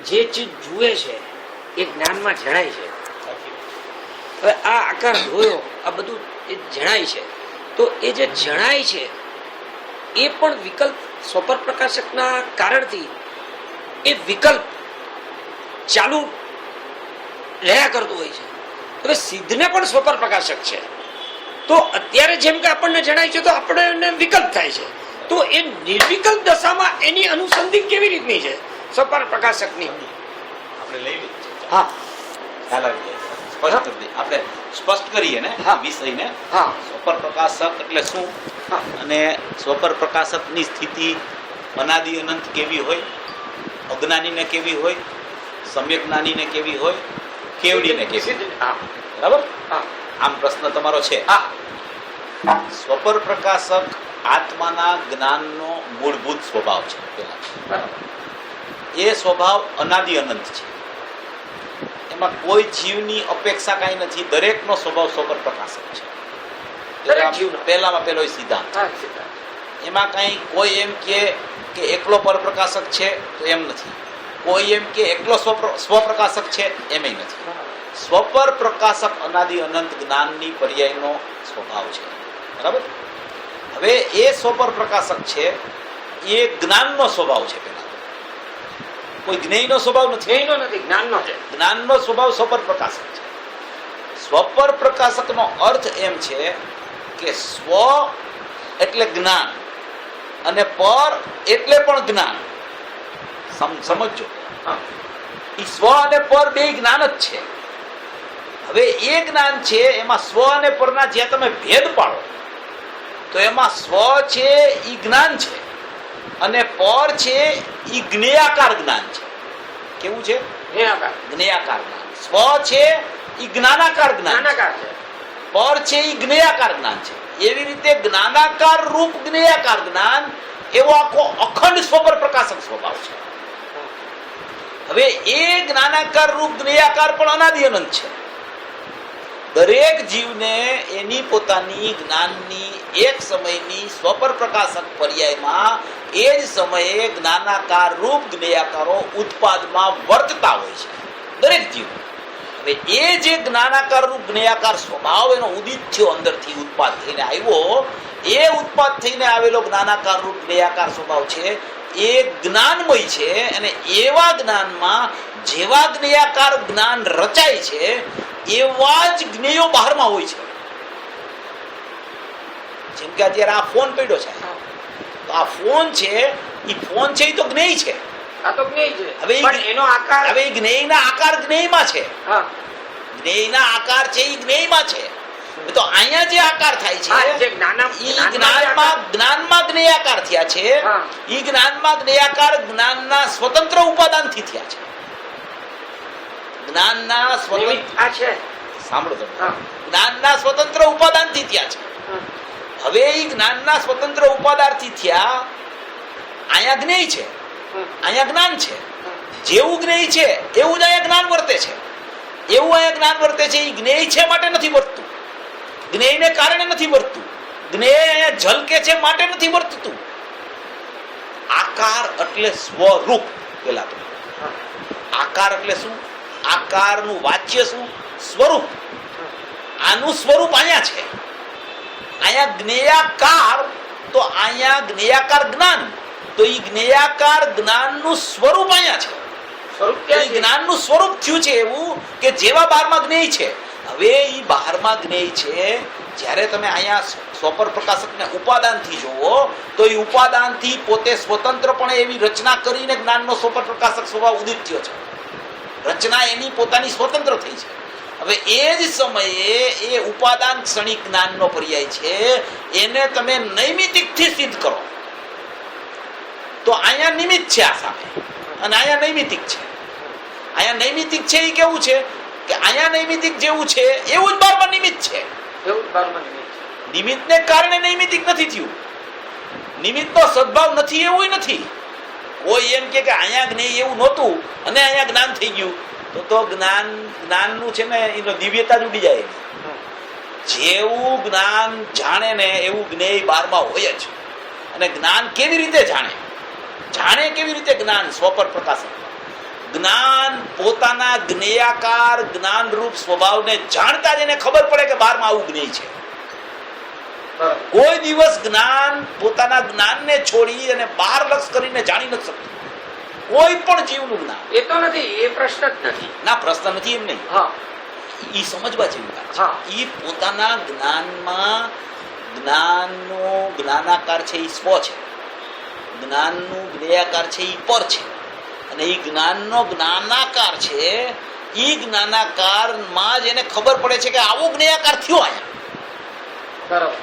જે ચીજ જુએ છે એ જ્ઞાનમાં જણાય છે. હવે આ આકાર જોયો, આ બધું એ જણાય છે, તો એ જે જણાય છે એ પણ વિકલ્પ સ્વપર પ્રકાશકના કારણથી એ વિકલ્પ ચાલુ રહ્યા કરતું હોય છે. હવે સિદ્ધને પણ સ્વપર પ્રકાશક છે, તો અત્યારે જેમ કે આપણને જણાય છે તો આપણને વિકલ્પ થાય છે, તો એ નિર્વિકલ્પ દશામાં એની અનુસંધિત કેવી રીતની છે સ્વપર પ્રકાશકની? આપણે લઈ લઈએ. હા, ખ્યાલ આવી જાય. સ્પષ્ટ કરી દઈએ. આપણે સ્પષ્ટ કરીએ ને વિષયને. હા, સ્વપર પ્રકાશક એટલે શું, હા, અને સ્વપર પ્રકાશકની સ્થિતિ અનાદિ અનંત કેવી હોય, અજ્ઞાનીને કેવી હોય, સમ્યક જ્ઞાનીને કેવી હોય, કેવડીને કેવી હોય. હા, બરાબર? હા, આમ પ્રશ્ન તમારો છે. હા, સ્વપર પ્રકાશક આત્માના જ્ઞાનનો મૂળભૂત સ્વભાવ છે. પેલા એ સ્વભાવ અનાદિ અનંત છે. એમાં કોઈ જીવની અપેક્ષા કાંઈ નથી. દરેકનો સ્વભાવ સ્વપર પ્રકાશક છે. પહેલામાં પહેલો સિદ્ધાંત. એમાં કાંઈ કોઈ એમ કે એકલો પરપ્રકાશક છે તો એમ નથી. કોઈ એમ કે એકલો સ્વપ્રકાશક છે એમ નથી. સ્વપર પ્રકાશક અનાદિ અનંત જ્ઞાનની પર્યાયનો સ્વભાવ છે. બરાબર? હવે એ સ્વપર પ્રકાશક છે એ જ્ઞાનનો સ્વભાવ છે. પેલા કોઈ જ્ઞેયનો સ્વભાવ નથી. જ્ઞાનનો છે. જ્ઞાનનો સ્વભાવ સ્વપર પ્રકાશક છે. સ્વપર પ્રકાશકનો અર્થ એમ છે કે સ્વ એટલે જ્ઞાન અને પર એટલે પણ જ્ઞાન. સમજો, એ સ્વ અને પર બે જ્ઞાન જ છે. હવે એ જ્ઞાન છે એમાં સ્વ અને પરના જ્યાં તમે ભેદ પાડો તો એમાં સ્વ છે એ જ્ઞાન છે અને પર છે એ જ્ઞેયાકાર જ્ઞાન છે. કેવું છે? જ્ઞેયાકાર જ્ઞાન. સ્વ છે એ જ્ઞાનાકાર જ્ઞાન છે, પર છે એ જ્ઞેયાકાર જ્ઞાન છે. એવી રીતે જ્ઞાનાકાર રૂપ જ્ઞેયાકાર જ્ઞાન એવો આખો અખંડ સ્વપર પ્રકાશક સ્વભાવ છે. હવે એ જ્ઞાનાકાર રૂપ જ્ઞેયાકાર પણ અનાદિ અનંત છે. દરેક જીવને એની પોતાની જ્ઞાનની એક સમયની સ્વપર પ્રકાશક પર્યાયમાં એ જ સમયે જ્ઞાનાકાર રૂપ જ્ઞેયાકારો ઉત્પાદમાં વર્તતા હોય છે. દરેક જીવ. હવે એ જે જ્ઞાનાકાર રૂપ જ્ઞેયાકાર સ્વભાવ એનો ઉદિત થયો, અંદરથી ઉત્પાદ થઈને આવ્યો, એ ઉત્પાદ થઈને આવેલો જ્ઞાનાકાર રૂપ જ્ઞેયાકાર સ્વભાવ છે એ જ્ઞાનમય છે. અને એવા જ્ઞાનમાં જેવા જ્ઞેયાકાર જ્ઞાન રચાય છે એવા જ જ્ઞેયો બહારમાં હોય છે. જેમ કે અત્યારે આ ફોન પડ્યો છે, તો આ ફોન છે એ તો જ્ઞેય છે. હવે જ્ઞેયના આકાર જ્ઞેયમાં છે. જ્ઞેયના આકાર છે એ જ્ઞેયમાં છે. તો અહીંયા જે આકાર થાય છે જ્ઞાનમાં જ્ઞેયાકાર થયા છે. એ જ્ઞાનમાં જ્ઞેયાકાર જ્ઞાનના સ્વતંત્ર ઉપાદાનથી થયા છે. જ્ઞાનના સ્વતંત્ર ઉપાદાનથી થયા છે. હવે એ જ્ઞાનના સ્વતંત્ર ઉપાદાનથી થયા. અહીંયા જ્ઞેય છે, અહીંયા જ્ઞાન છે. જેવું જ્ઞેય છે એવું જ અહીંયા જ્ઞાન વર્તે છે. એવું અહીંયા જ્ઞાન વર્તે છે. એ જ્ઞેય છે માટે નથી વર્તતું, જ્ઞેયને કારણે નથી વર્તતું, જ્ઞેય અહીંયા ઝલકે છે માટે નથી વર્તતું. આકાર એટલે સ્વરૂપ. પેલા તો આકાર એટલે શું? આકારનું વાચ્ય શું? સ્વરૂપ. આનું સ્વરૂપ અહીંયા છે. અહીંયા જ્ઞેયાકાર, તો અહીંયા જ્ઞેયાકાર જ્ઞાન, તો એ જ્ઞેયાકાર જ્ઞાનનું સ્વરૂપ અહીંયા છે. જ્ઞાનનું સ્વરૂપ થયું છે એવું કે જેવા બહારમાં જ્ઞેય છે. હવે એ બહારમાં જ્ઞેય છે. જ્યારે તમે અહીંયા સ્વપર પ્રકાશકને ઉપાદાનથી જોવો તો એ ઉપાદાનથી પોતે સ્વતંત્રપણે એવી રચના કરીને જ્ઞાનનો સ્વપર પ્રકાશક સ્વભાવ ઉદિત થયો છે. રચના એની પોતાની સ્વતંત્ર થઈ છે. હવે એ જ સમયે એ ઉપાદાન ક્ષણિક જ્ઞાનનો પર્યાય છે. એને તમે નૈમિતિકથી સિદ્ધ કરો તો અહીંયા નિમિત્ત છે આ સામે, અને અહીંયા નૈમિતિક છે. અહીંયા નૈમિતિક છે એ કેવું છે કે અહીંયા નૈમિતિક જેવું છે એવું જ બારમાં નિમિત્ત છે. નિમિત્તને કારણે નૈમિતિક નથી થયું. નિમિત્તનો સદભાવ નથી એવું નથી. કોઈ એમ કે અહીંયા જ્ઞેય એવું નહોતું અને અહીંયા જ્ઞાન થઈ ગયું તો જ્ઞાનનું છે ને એનો દિવ્યતા જ ઉડી જાય. જેવું જ્ઞાન જાણે ને એવું જ્ઞેય બારમાં હોય જ. અને જ્ઞાન કેવી રીતે જાણે કેવી રીતે જ્ઞાન સ્વપર પ્રકાશક જ્ઞાન પોતાના જ્ઞેયાકાર જ્ઞાનરૂપ સ્વભાવને જાણતા જ એને ખબર પડે કે બહારમાં આવું જ્ઞેય છે. કોઈ દિવસ જ્ઞાન પોતાના જ્ઞાનને છોડી અને બહાર લક્ષ કરીને જાણી નથી શકતું. કોઈ પણ જીવનું જ્ઞાન એ તો નથી, એ પ્રશ્ન જ નથી. ના, પ્રશ્ન નથી એમ નહીં. હા, ઈ સમજવા જેવી વાત હા. છે. ઈ પોતાના જ્ઞાનમાં જ્ઞાનનો જ્ઞાનાકાર છે ઈ સ્વ છે, જ્ઞાનનું જ્ઞેયાકાર છે ઈ પર છે, અને ઈ જ્ઞાનનો જ્ઞાનાકાર છે. ઈ જ્ઞાનાકારમાં જ એને ખબર પડે છે કે આવો જ્ઞેયાકાર થયો અહીંયા. બરાબર.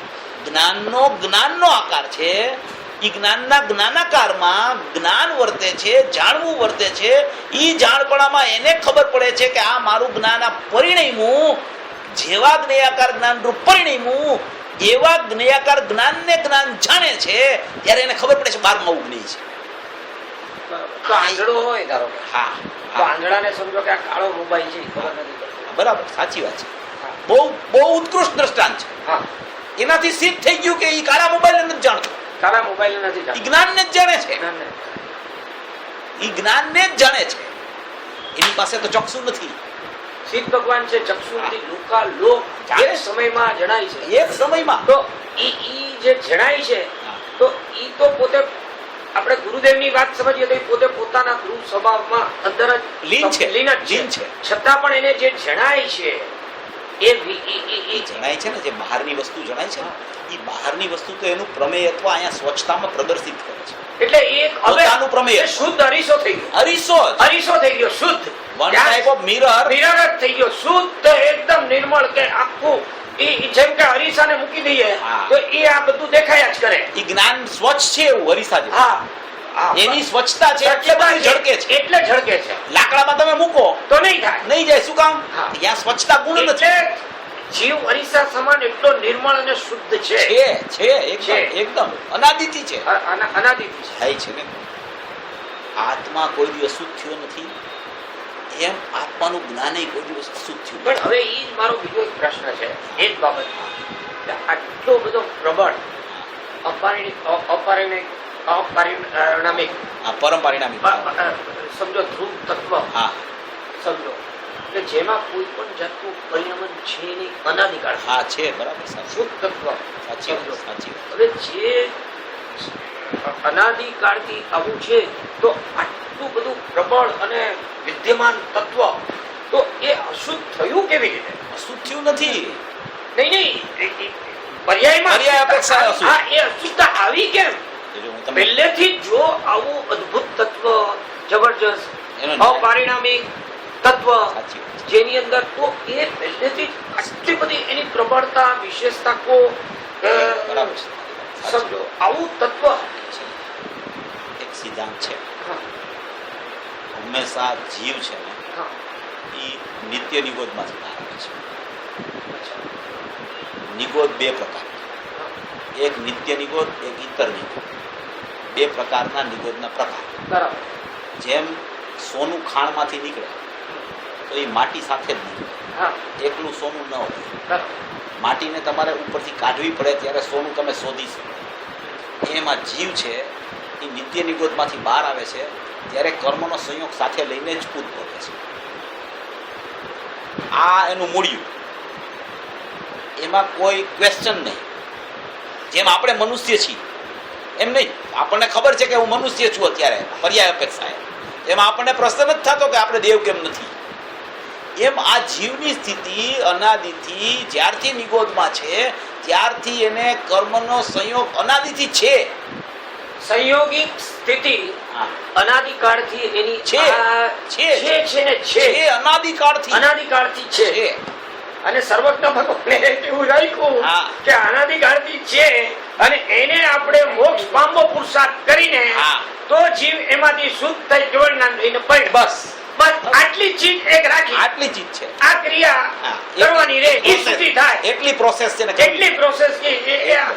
જ્ઞાનનો આકાર છે. ઈ જ્ઞાનના જ્ઞાનાકારમાં જ્ઞાન વર્તે છે, જાણવું વર્તે છે. ઈ જાણપણામાં એને ખબર પડે છે કે આ મારું જ્ઞાન આ પરિણમ્યું, જેવા જ્ઞેયાકાર જ્ઞાનરૂપ પરિણમ્યું એવા જ્ઞેયાકાર જ્ઞાનને જ્ઞાન જાણે છે ત્યારે એને ખબર પડે છે બહારમાં આવું જ્ઞેય છે. તો આંધળો હોય ધારો કે, હા, તો આંધળાને સમજો કે આ કાળો મોબાઈલ છે, ખબર નથી પડતી. બરાબર, સાચી વાત છે. બહુ બહુ ઉત્કૃષ્ટ દ્રષ્ટાંત છે. હા, એનાથી સિદ્ધ થઈ ગયું કે ઈ કાળા મોબાઈલ નથી જાણતો, કાળા મોબાઈલ નથી ઈ જાણતો. જ્ઞાનને જ જાણે છે. જ્ઞાનને. ઈ જ્ઞાનને જ જાણે છે. એની પાસે તો ચક્ષુ નથી. શિવ ભગવાન છે ચક્ષુથી લુકા લોક એક સમયમાં જણાય છે. એક સમયમાં તો ઈ જે જણાય છે તો ઈ તો પોતે આપણે ગુરુદેવની વાત સમજીએ તો ઈ પોતે પોતાના ગુરુ સ્વભાવમાં અંદર જ લીન છે. લીન જ લીન છે. છતાં પણ એને જે જણાય છે એ એ જણાય છે ને, જે બહારની વસ્તુ જણાય છે ને, એ બહારની વસ્તુ તો એનું પ્રમેયત્વ અહીંયા સ્વચ્છતામાં પ્રદર્શિત કરે છે. એટલે એક હવે પોતાનું પ્રમેય. એ શુદ્ધ અરીસો થઈ ગયો. અરીસો જ. અરીસો થઈ ગયો શુદ્ધ. One type of mirror. Mirror જ થઈ ગયો શુદ્ધ, એકદમ નિર્મળ કે આખું ઈ જેમ કે અરીસાને મૂકી દઈએ હા. તો એ આ બધું દેખાયા જ કરે. એ જ્ઞાન સ્વચ્છ છે એવું અરીસા જેવું. હા, હા. એની સ્વચ્છતા છે એટલે બધું ઝળકે છે. એટલે ઝળકે છે. લાકડામાં તમે મૂકો તો નહીં થાય. નહીં જાય. શું કામ? હા. ત્યાં સ્વચ્છતા ગુણ એટલે નથી. જીવ અરીસા સમાન એટલો નિર્મળ અને શુદ્ધ છે. છે એકદમ એકદમ અનાદિથી છે. અનાદિથી છે. થાય છે ને. આત્મા કોઈ દિવસ શુદ્ધ થયો નથી, એમ આત્માનું જ્ઞાન કોઈ દિવસ અશુદ્ધ થયું. પણ હવે ઈ જ મારો બીજો એક પ્રશ્ન છે એ જ બાબતમાં કે આટલો બધો પ્રબળ અપરિણામિક આ પરમ પરિણામી. સમજો ધ્રુવ તત્વ હા સમજો કે જેમાં કોઈ પણ જાતનું પરિણમન છે નહીં, અનાદિકાળ હા છે, બરાબર, સાચી શુદ્ધ તત્વ. સાચી વાત, સાચી વાત. હવે જે અનાદિકાળથી આવું છે તો આટલું બધું પ્રબળ અને વિદ્યમાન તત્વ તો એ અશુદ્ધ થયું કેવી રીતે? અશુદ્ધ થયું નથી. નહીં પર્યાય અપેક્ષા હા, એ અશુદ્ધતા આવી કેમ? એટલે હું તમને પહેલેથી જો આવું અદ્ભુત તત્વ, જબરજસ્ત એનો અપરિણામિક તત્વ સાચી વાત છે. જેની અંદર તો એ પહેલેથી જ આટલી બધી એની પ્રબળતા, વિશેષતા કો બરાબર છે. સમજો આવું તત્વ એક સિદ્ધાંત છે, હા, હંમેશા જીવ છે ને હા, એ નિત્ય નિગોદમાંથી બહાર આવે છે. અચ્છા, નિગોદ બે પ્રકાર, હા, એક નિત્ય નિગોદ, એક ઇતર નિગોદ. બે પ્રકારના નિગોદના પ્રકાર. બરાબર. જેમ સોનું ખાણમાંથી નીકળે તો એ માટી સાથે જ નીકળે, હા, એકલું સોનું ન હોય. બરાબર. માટીને તમારે ઉપરથી કાઢવી પડે ત્યારે સોનું તમે શોધી શકો. એમાં જીવ છે એ નિત્ય નિગોદમાંથી બહાર આવે છે ત્યારે કર્મનો સંયોગ સાથે લઈને જ ઉદ્ભવે છે. આ એનું મૂળિયું, એમાં કોઈ ક્વેશ્ચન નહીં. જેમ આપણે મનુષ્ય છીએ એમ નહીં, આપણને ખબર છે કે હું મનુષ્ય છું અત્યારે પર્યાય અપેક્ષાએ, એમાં આપણને પ્રશ્ન જ થતો કે આપણે દેવ કેમ નથી. એમ આ જીવની સ્થિતિ અનાદિથી જ્યારથી નિગોદમાં છે ત્યારથી એને કર્મનો સંયોગ અનાદિથી છે. સંયોગિક સ્થિતિ હા, અનાદિકાળથી એની છે. આ છે. છે ને છે છે અનાદિકાળથી. અનાદિકાળથી છે. છે. અને સર્વજ્ઞ ભગવાને એવું રાખ્યું હા. કે અનાદિકાળથી છે અને એને આપણે મોક્ષ પામવો પુરુષાર્થ કરીને હા. તો જીવ એમાંથી શુદ્ધ થઈ કેવળના લઈને પડે. બસ બસ આટલી ચીજ એક રાખી, આટલી ચીજ છે. આ ક્રિયા હા. કરવાની રે ઈ Process. સુધી થાય એટલી પ્રોસેસ છે ને. એટલી પ્રોસેસ કે આ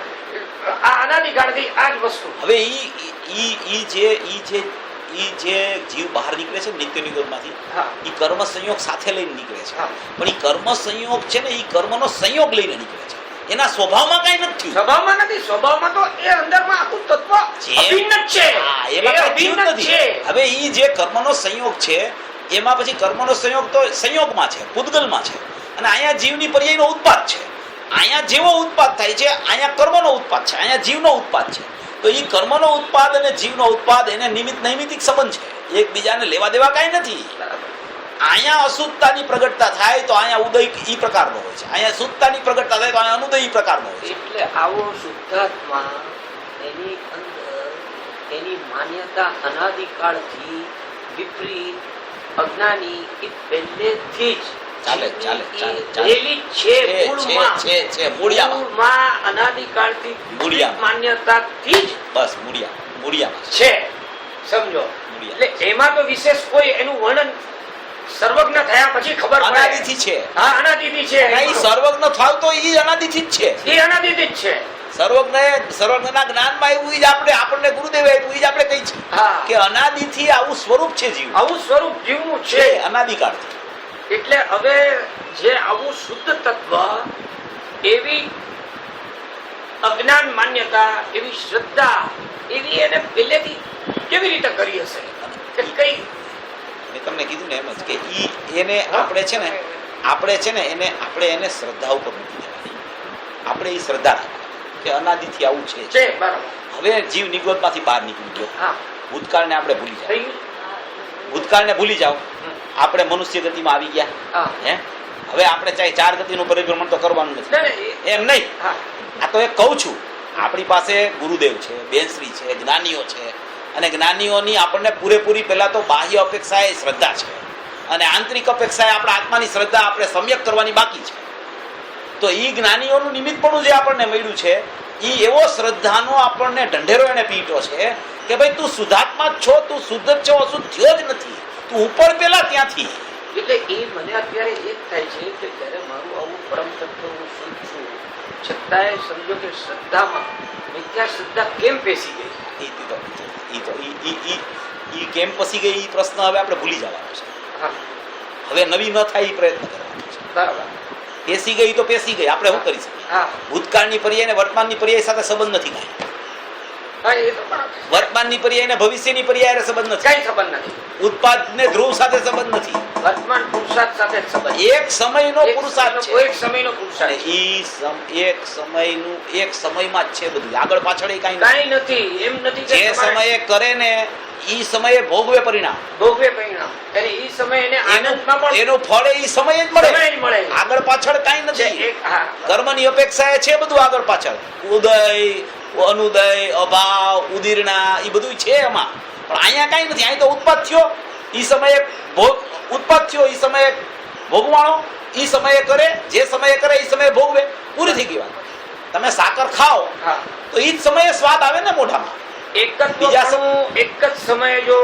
અનાદિકાળથી આ જ વસ્તુ. હવે ઈ જે જીવ બહાર નીકળે છે નિત્ય નિગોદમાંથી, હા, ઈ કર્મ સંયોગ સાથે લઈને નીકળે છે. હા. પણ ઈ કર્મ સંયોગ છે ને ઈ કર્મનો સંયોગ લઈને નીકળે છે. એના સ્વભાવમાં કઈ નથી થયું. સ્વભાવમાં નથી. સ્વભાવમાં તો એ અંદરમાં આખું તત્વ જે- અભિન્ન જ છે. હા, એ એમાં કઈ અભિન્ન થયું જ નથી. છે. હવે ઈ જે કર્મનો સંયોગ છે એમાં પછી કર્મનો સંયોગ તો સંયોગમાં છે, પૂતગલમાં છે, અને અહીંયા જીવની પર્યાયનો ઉત્પાદ છે. અહીંયા જેવો ઉત્પાદ થાય છે, અહીંયા કર્મનો ઉત્પાદ છે, અહીંયા જીવનો ઉત્પાદ છે. તો એ કર્મનો ઉત્પાદ અને જીવનો ઉત્પાદ એને નૈમિતિક સંબંધ છે, એકબીજાને લેવા દેવા કાંઈ નથી. અહીંયા અશુદ્ધતાની પ્રગટતા થાય તો અહીંયા ઉદય ઈ પ્રકારનો હોય છે, અહીંયા શુદ્ધતાની પ્રગટતા થાય તો અહીંયા અનુદય ઈ પ્રકારનો હોય છે. એટલે આવો શુદ્ધાત્મા એની અંદર એની માન્યતા અનાદિકાળથી વિપરીત અજ્ઞાની એ પહેલેથી જ ચાલે રહેલી છે, મૂળિયામાં મૂળમાં અનાદિકાળથી વિપરીત માન્યતાથી જ બસ મૂળિયામાં છે. સમજો, એટલે એમાં તો વિશેષ કોઈ એનું વર્ણન સર્વજ્ઞ થયા પછી ખબર પડે. અનાદિથી છે. હા, અનાદિથી છે. એ સર્વજ્ઞ થાવ તો એ અનાદિથી જ છે. એ અનાદિથી જ છે. સર્વજ્ઞના જ્ઞાનમાં એવું જ આપણને ગુરુદેવે આપ્યું, એ જ આપણે કહી છીએ કે અનાદિથી આવું સ્વરૂપ છે જીવ, આવું સ્વરૂપ જીવનું છે અનાદિકાળથી. એટલે હવે જે આવું શુદ્ધ તત્વ એવી અજ્ઞાન માન્યતા, એવી શ્રદ્ધા, એવી એને પહેલેથી કેવી રીતે કરી હશે કે કઈ? મેં તમને કીધું ને એમ જ કે એને આપણે છે ને એને શ્રદ્ધા ઉપર મૂકી દેવાની. આપણે એ શ્રદ્ધા રાખવાની કે અનાદિથી આવું છે. બરાબર. હવે જીવ નિગોદમાંથી બહાર નીકળી ગયો, ભૂતકાળને આપણે ભૂલી જાવ, ભૂતકાળને ભૂલી જાઓ, આપણે મનુષ્ય ગતિમાં આવી ગયા. હે, હવે આપણે ચાહે 4 ગતિનું પરિભ્રમણ તો કરવાનું નથી, એમ નહીં. આ તો એક કહું છું, આપણી પાસે ગુરુદેવ છે, બેનશ્રી છે, જ્ઞાનીઓ છે, અને જ્ઞાનીઓની આપણને પૂરેપૂરી પહેલા તો બાહ્ય અપેક્ષાએ શ્રદ્ધા છે, અને આંતરિક અપેક્ષાએ આપણા આત્માની શ્રદ્ધા આપણે સમ્યક કરવાની બાકી છે. તો એ જ્ઞાનીઓનું નિમિત્તપણું જે આપણને મળ્યું છે, એ એવો શ્રદ્ધાનો આપણને ઢંઢેરો એને પીટો છે કે ભાઈ તું શુદ્ધાત્મા જ છો, તું શુદ્ધ જ છો, અશુદ્ધ થયો જ નથી, તું ઉપર પેલા ત્યાંથી. એટલે એ મને અત્યારે એ જ થાય છે કે જ્યારે મારું આવું પરમ તત્વ હું શુદ્ધ છું, છતાંય સમજો કે શ્રદ્ધામાં મિથ્યા શ્રદ્ધા કેમ પેસી ગઈ? ઈ કેમ પસી ગઈ એ પ્રશ્ન હવે આપણે ભૂલી જવાનો છે. હવે નવી ન થાય એ પ્રયત્ન કરવાનો છે. બરાબર. પેસી ગઈ તો પેસી ગઈ, આપણે શું કરી શકીએ? ભૂતકાળની પર્યાય ને વર્તમાનની પર્યાય સાથે સંબંધ નથી કાંઈ. વર્તમાનની પર્યાય ને ભવિષ્યની પર્યાય સંબંધ નથી, કઈ સંબંધ નથી. ઉત્પાદ ને ધ્રુવ સાથે સંબંધ નથી, વર્તમાન પુરુષાર્થ સાથે સંબંધ. એક સમયનો પુરુષાર્થ છે, એક સમયનો પુરુષાર્થ. એક સમયમાં જ છે બધું, આગળ પાછળ કાંઈ નથી. એમ નથી કે જે સમયે કરે ને ઈ સમયે ભોગવે પરિણામ, એટલે ઈ સમયે એને આનંદમાં પણ એનું ફળ એ સમયે જ મળે, આગળ પાછળ કાંઈ નથી. કર્મની અપેક્ષા છે બધું આગળ પાછળ, ઉદય અનુદય અભાવ ઉદીર્ણા એ બધું છે એમાં, પણ અહીંયા કાંઈ નથી. અહીં તો ઉત્પાદ થયો એ સમયે ઉત્પાદ થયો, એ સમયે ભોગવાણો, એ સમયે કરે, જે સમયે કરે એ સમયે ભોગવે, પૂરી થઈ ગઈ વાત. તમે સાકર ખાઓ તો એ જ સમયે સ્વાદ આવે ને મોઢામાં. એક જ સમયે જો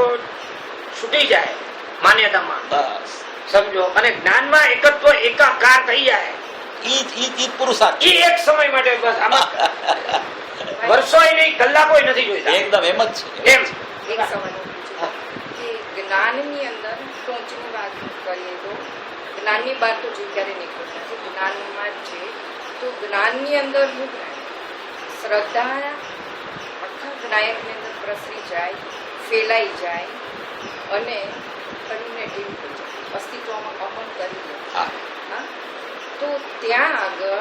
છૂટી જાય માન્યતામાં, બસ સમજો, અને જ્ઞાનમાં એકત્વ એકાકાર થઈ જાય, ઈ પુરુષાર્થ ઈ એક સમય માટે. બસ આમાં વર્ષોય નહીં, કલાકોય નથી જોઈતા. એકદમ એમ જ છે. એમ એક સવાલ કે જ્ઞાનની અંદર ટોચની વાત કરીએ તો જ્ઞાનની બહાર તો જે ક્યારે નીકળતા છે, જ્ઞાનમાં જ છે. તો જ્ઞાનની અંદર હું શ્રદ્ધા આખા જ્ઞાયકની અંદર પ્રસરી જાય, ફેલાઈ જાય અને કરીને ઢીલ થઈ જાય, અસ્તિત્વમાં અપન કરી લે. તો ત્યાં આગળ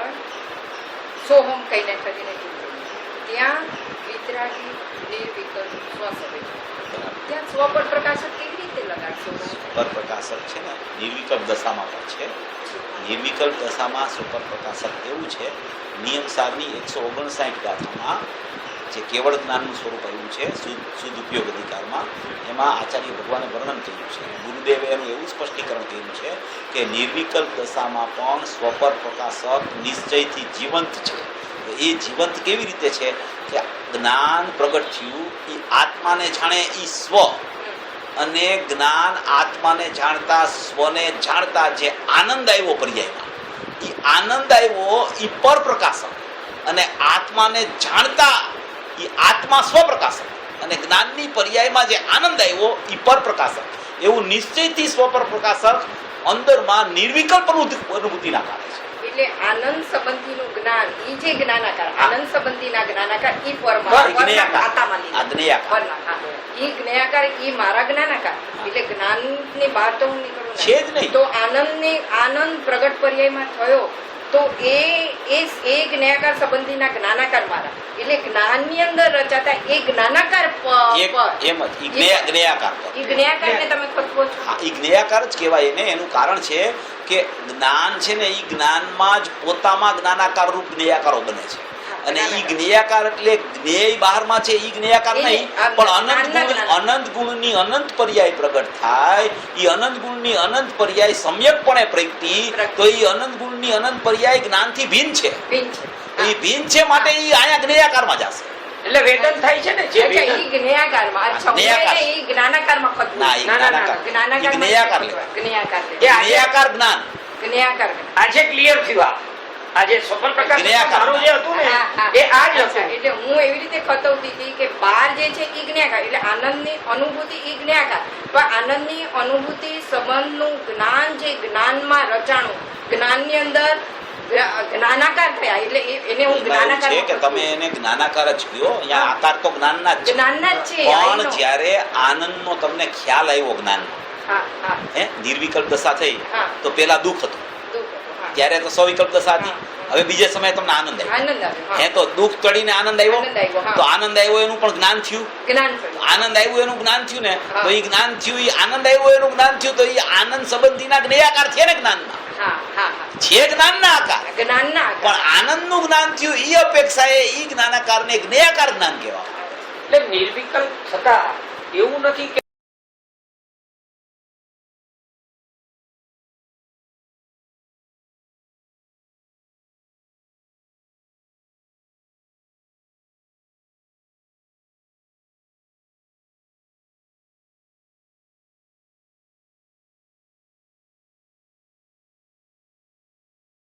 સોહમ કહીને કરીને ઢીલ થઈ જાય. ત્યાં વિતરાગી નિર્વિકલ્પ સ્વસવે, ત્યાં સ્વ પર પ્રકાશક કેવી રીતે લગાડશો? પર પ્રકાશક છે ને નિર્વિકલ્પ દશામાં પણ છે. નિર્વિકલ્પ દશામાં સુપર પ્રકાશક એવું છે, નિયમસારની 159 ગાથામાં જે કેવળ જ્ઞાનનું સ્વરૂપ આવ્યું છે શુદ્ધ ઉપયોગ અધિકારમાં, એમાં આચાર્ય ભગવાને વર્ણન કર્યું છે. ગુરુદેવે એનું એવું સ્પષ્ટીકરણ કર્યું છે કે નિર્વિકલ્પ દશામાં પણ સ્વપર પ્રકાશક નિશ્ચયથી જીવંત છે. એ જીવંત કેવી રીતે છે કે જ્ઞાન પ્રગટ થયું, એ આત્માને જાણે એ સ્વ, અને જ્ઞાન આત્માને જાણતા, સ્વને જાણતા જે આનંદ આવ્યો પર્યાયમાં, એ આનંદ આવ્યો એ પર પ્રકાશક, અને આત્માને જાણતા એ આત્મા સ્વપ્રકાશક, અને જ્ઞાનની પર્યાયમાં જે આનંદ આવ્યો એ પર પ્રકાશક. એવું નિશ્ચયથી સ્વપર પ્રકાશક અંદરમાં નિર્વિકલ્પ અનુભૂતિના કારણે છે. એટલે આનંદ સંબંધીનું જ્ઞાન ઈ જે જ્ઞાનાકાર હા. આનંદ સંબંધીના જ્ઞાનાકાર ઈ પરમાં હા, પરના જ્ઞેયાકાર. ખાતામાં આ લીધા. જ્ઞેયાકાર. પરના, હા. ઈ જ્ઞેયાકાર ઈ મારા જ્ઞાનાકાર એટલે જ્ઞાનની બહાર તો હું નીકળું નહીં. છે જ નહીં. તો આનંદ પ્રગટ પર્યાયમાં થયો તો એ જ્ઞેયાકાર સંબંધીના જ્ઞાનાકાર મારા એટલે જ્ઞાનની અંદર રચાતા એ જ્ઞાનાકાર એક એમ જ ઈ જ્ઞેયાકાર પર. ઈ જ્ઞેયાકારને તમે ખોટવો છો. હા, ઈ જ્ઞેયાકાર જ કહેવાય એને. એનું કારણ છે કે જ્ઞાન છે ને ઈ જ્ઞાનમાં જ પોતામાં જ્ઞાનાકાર રૂપ જ્ઞેયાકારો બને છે. અને ઈ જ્ઞેયાકાર એટલે જ્ઞેય બહારમાં છે ઈ જ્ઞેયાકાર નહીં, પણ અનંત ગુણની અનંત પર્યાય પ્રગટ થાય. ઈ અનંત ગુણની અનંત પર્યાય સમ્યકપણે પ્રગટી તો ઈ અનંત ગુણની અનંત પર્યાય જ્ઞાનથી ભિન્ન છે. ભિન્ન છે. ઈ ભિન્ન છે માટે ઈ આયા જ્ઞેયાકારમાં જશે. એટલે વેદન થાય છે ને જે અચ્છા, વેદન ઈ જ્ઞેયાકારમાં. અચ્છા, હું જ્ઞેયાકાર. એને ઈ જ્ઞાનાકારમાં ખોટવું. ના, ઈ ના, ના, જ્ઞાનાકાર. જ્ઞાનાકારમાં ઈ જ્ઞેયાકાર લેવાય. જ્ઞેયાકાર એ લેવાય. આજે જ્ઞેયાકાર જ્ઞાન. જ્ઞેયાકાર. આજે ક્લિયર થયું. આજે સ્વપન પ્રકાશ જ્ઞેયાકાર. મારું જે હતું ને હા, હા. એ આ જ અચ્છા, હતું. એટલે હું એવી રીતે ખતવતી હતી કે બાર જે છે ઈ જ્ઞાનાકાર એટલે આનંદની અનુભૂતિ ઈ જ્ઞાનાકાર પણ આનંદની અનુભૂતિ સંબંધનું જ્ઞાન જે જ્ઞાનમાં રચાણું જ્ઞાનની અંદર જ્ઞાનાકાર થયા એટલે એને હું એમાં એવું છે કે જ્ઞાનાકાર તમે એને જ્ઞાનાકાર જ કહો. અહીંયા આકાર તો જ્ઞાનના જ છે. જ્ઞાનના જ છે I પણ know. જ્યારે આનંદનો તમને ખ્યાલ આવ્યો જ્ઞાનનો, હા હા હે નિર્વિકલ્પ દશા થઈ હા. તો પેલા દુઃખ હતું, દુઃખ હતું, હા. ત્યારે તો સવિકલ્પ દશા હતી. હવે બીજે સમયે તમને આનંદ આવ્યો. આનંદ આવ્યો, હે હા. તો દુઃખ ટળીને આનંદ આવ્યો. આનંદ આવ્યો, હા. તો આનંદ આવ્યો એનું પણ જ્ઞાન થયું. જ્ઞાન થયું. આનંદ આવ્યું એનું જ્ઞાન થયું ને હા. તો એ જ્ઞાન થયું, એ આનંદ આવ્યો એનું જ્ઞાન થયું તો એ આનંદ સંબંધીના જ્ઞેયાકાર છે ને જ્ઞાનના. હા હા હા છે જ્ઞાનના આકાર. જ્ઞાનના પણ આનંદનું જ્ઞાન થયું એ અપેક્ષાએ એ જ્ઞાનાકારને જ્ઞેયાકાર જ્ઞાન કહેવાય. એટલે નિર્વિકલ્પ થતા એવું નથી કે